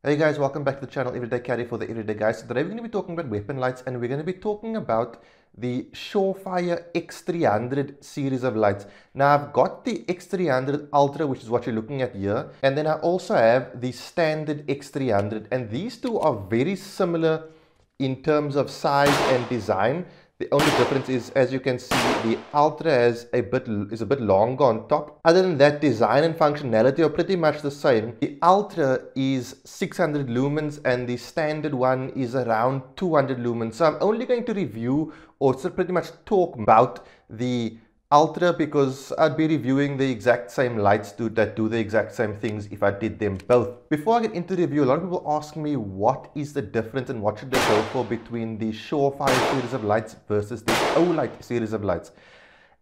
Hey guys, welcome back to the channel Everyday Carry for the Everyday Guys. So today we're going to be talking about weapon lights, and we're going to be talking about the Surefire X300 series of lights. Now I've got the X300 Ultra, which is what you're looking at here, and then I also have the standard X300, and these two are very similar in terms of size and design. The only difference is, as you can see, the Ultra is a bit longer on top. Other than that, design and functionality are pretty much the same. The Ultra is 600 lumens and the standard one is around 200 lumens. So I'm only going to review or pretty much talk about the Ultra because I'd be reviewing the exact same lights that do the exact same things if I did them both. Before I get into the review, a lot of people ask me what is the difference and what should they go for between the Surefire series of lights versus the OLight series of lights.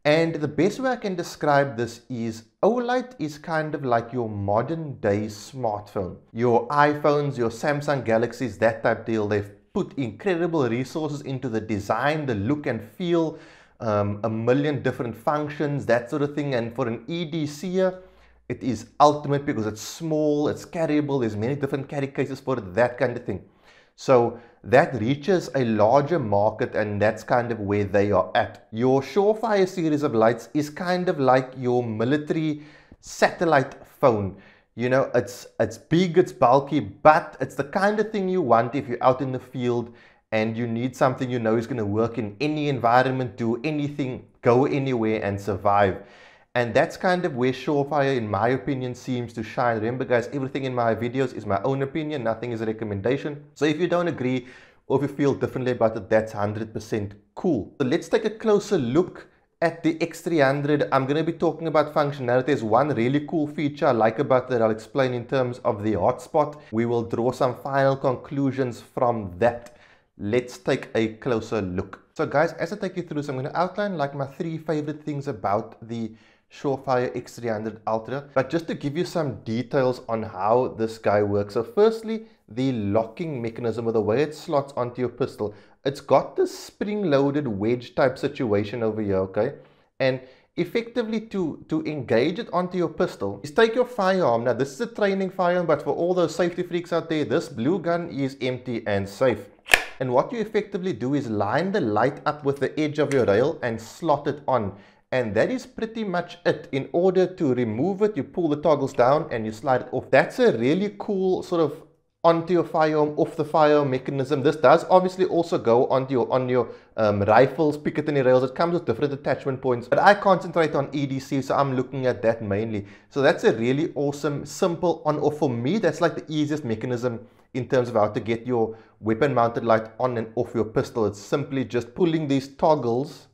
And the best way I can describe this is OLight is kind of like your modern day smartphone. Your iPhones, your Samsung Galaxies, that type deal. They've put incredible resources into the design, the look and feel, a million different functions, that sort of thing. And for an EDC, it is ultimate because it's small, it's carryable, there's many different carry cases for it, that kind of thing. So that reaches a larger market, and that's kind of where they are at. Your Surefire series of lights is kind of like your military satellite phone. You know, it's big, it's bulky, but it's the kind of thing you want if you're out in the field and you need something you know is going to work in any environment, do anything, go anywhere and survive. And that's kind of where Surefire, in my opinion, seems to shine. Remember guys, everything in my videos is my own opinion, nothing is a recommendation. So if you don't agree or if you feel differently about it, that's 100% cool. So let's take a closer look at the X300. I'm going to be talking about functionality. There's one really cool feature I like about that I'll explain in terms of the hotspot. We will draw some final conclusions from that. Let's take a closer look. So guys, as I take you through, so I'm going to outline like my 3 favorite things about the Surefire X300 Ultra, but just to give you some details on how this guy works. So firstly, the locking mechanism, or the way it slots onto your pistol. It's got this spring-loaded wedge type situation over here, okay? And effectively to engage it onto your pistol is take your firearm. Now this is a training firearm, but for all those safety freaks out there, this blue gun is empty and safe. And what you effectively do is line the light up with the edge of your rail and slot it on. And that is pretty much it. In order to remove it, you pull the toggles down and you slide it off. That's a really cool sort of onto your firearm, off the firearm mechanism. This does obviously also go onto your rifles, Picatinny rails. It comes with different attachment points, but I concentrate on EDC, so I'm looking at that mainly. So that's a really awesome, simple on-off. For me, that's like the easiest mechanism in terms of how to get your weapon mounted light on and off your pistol. It's simply just pulling these toggles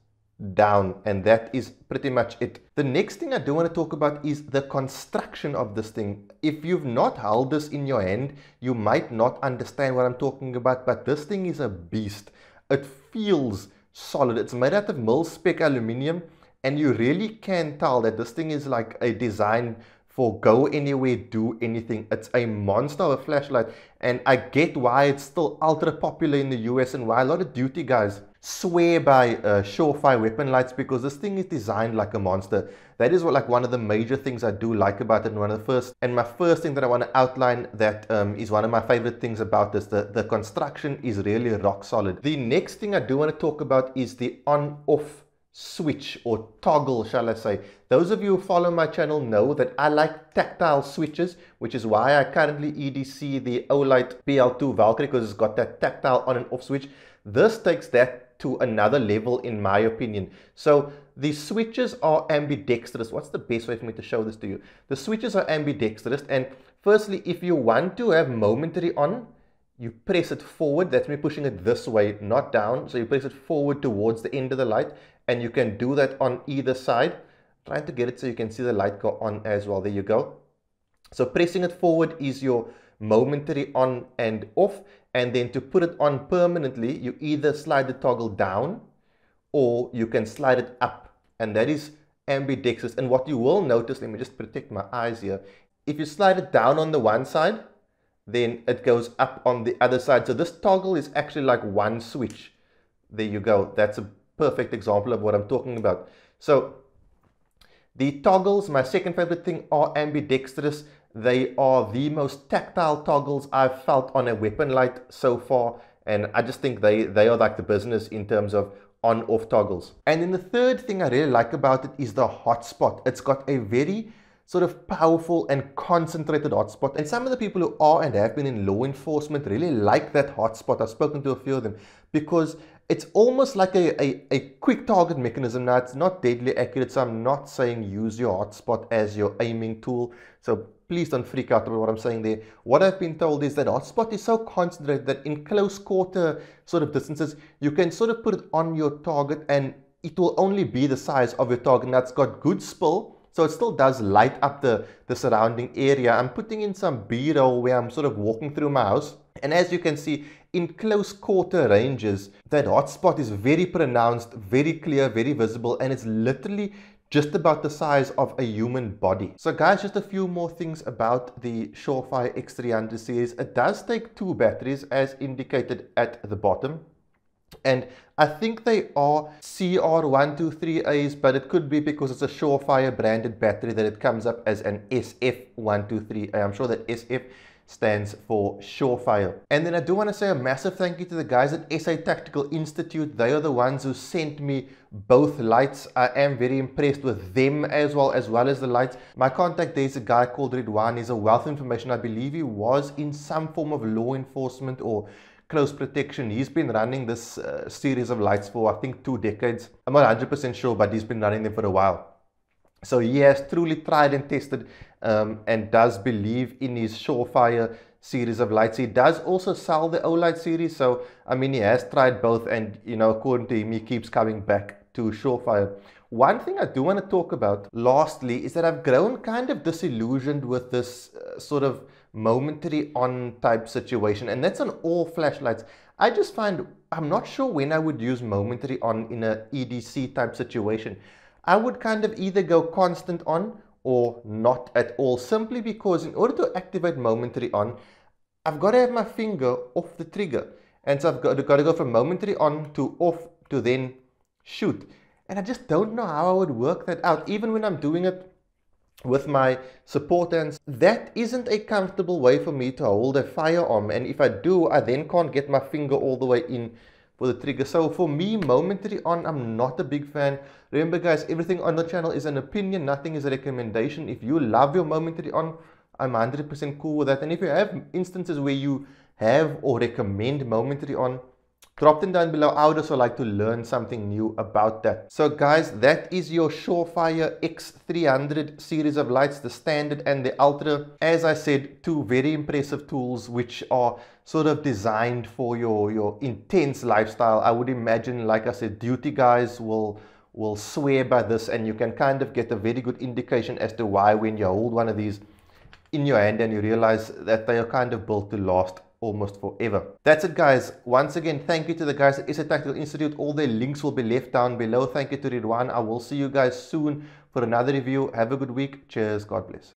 down, and that is pretty much it. The next thing I do want to talk about is the construction of this thing. If you've not held this in your hand, you might not understand what I'm talking about, but this thing is a beast. It feels solid. It's made out of mil-spec aluminum, and you really can tell that this thing is like a design for go anywhere, do anything. It's a monster of a flashlight, and I get why it's still ultra popular in the US and why a lot of duty guys swear by Surefire weapon lights, because this thing is designed like a monster. That is what, like, one of the major things I do like about it, and my first thing that I want to outline that is one of my favorite things about this. The construction is really rock solid. The next thing I do want to talk about is the on-off switch, or toggle, shall I say. Those of you who follow my channel know that I like tactile switches, which is why I currently EDC the OLight PL2 Valkyrie, because it's got that tactile on and off switch. This takes that to another level in my opinion. So the switches are ambidextrous. What's the best way for me to show this to you? The switches are ambidextrous, and firstly, if you want to have momentary on, you press it forward. That's me pushing it this way, not down. So you press it forward towards the end of the light, and you can do that on either side. Trying to get it so you can see the light go on as well. There you go. So pressing it forward is your momentary on and off, and then to put it on permanently, you either slide the toggle down or you can slide it up, and that is ambidextrous. And what you will notice, let me just protect my eyes here, if you slide it down on the one side, then it goes up on the other side. So this toggle is actually like one switch. There you go. That's a perfect example of what I'm talking about. So the toggles, my second favorite thing, are ambidextrous. They are the most tactile toggles I've felt on a weapon light so far, and I just think they are like the business in terms of on-off toggles. And then the third thing I really like about it is the hotspot. It's got a very sort of powerful and concentrated hotspot, and some of the people who are and have been in law enforcement really like that hotspot. I've spoken to a few of them because it's almost like a quick target mechanism. Now, it's not deadly accurate, so I'm not saying use your hotspot as your aiming tool, so please don't freak out about what I'm saying there. What I've been told is that hotspot is so concentrated that in close quarter sort of distances, you can sort of put it on your target and it will only be the size of your target. Now, it's got good spill, so it still does light up the surrounding area. I'm putting in some B-roll where I'm sort of walking through my house. And as you can see, in close quarter ranges, that hotspot is very pronounced, very clear, very visible, and it's literally just about the size of a human body. So guys, just a few more things about the Surefire X300 series. It does take 2 batteries as indicated at the bottom. And I think they are CR123As, but it could be because it's a Surefire branded battery that it comes up as an SF123A. I'm sure that SF stands for Surefire. And then I do want to say a massive thank you to the guys at SA Tactical Institute. They are the ones who sent me both lights. I am very impressed with them as well as the lights. My contact there is a guy called Ridwan. He's a wealth of information. I believe he was in some form of law enforcement or close protection. He's been running this series of lights for I think 2 decades. I'm not 100% sure, but he's been running them for a while. So he has truly tried and tested and does believe in his Surefire series of lights. He does also sell the Olight series, so I mean he has tried both, and you know, according to him, he keeps coming back to Surefire. One thing I do want to talk about lastly is that I've grown kind of disillusioned with this sort of momentary on type situation, and that's on all flashlights. I just find I'm not sure when I would use momentary on in a EDC type situation. I would kind of either go constant on or not at all, simply because in order to activate momentary on, I've got to have my finger off the trigger, and so I've got to go from momentary on to off to then shoot, and I just don't know how I would work that out. Even when I'm doing it with my support hands, that isn't a comfortable way for me to hold a firearm, and if I do, I then can't get my finger all the way in for the trigger. So for me, momentary on, I'm not a big fan. Remember guys, everything on the channel is an opinion, nothing is a recommendation. If you love your momentary on, I'm 100% cool with that. And if you have instances where you have or recommend momentary on, drop them down below. I would also like to learn something new about that. So guys, that is your Surefire X300 series of lights, the standard and the ultra. As I said, 2 very impressive tools which are sort of designed for your intense lifestyle. I would imagine, like I said, duty guys will swear by this, and you can kind of get a very good indication as to why when you hold one of these in your hand and you realize that they are kind of built to last almost forever. That's it guys. Once again, thank you to the guys at SA Tactical Institute. All their links will be left down below. Thank you to Ridwan. I will see you guys soon for another review. Have a good week. Cheers. God bless.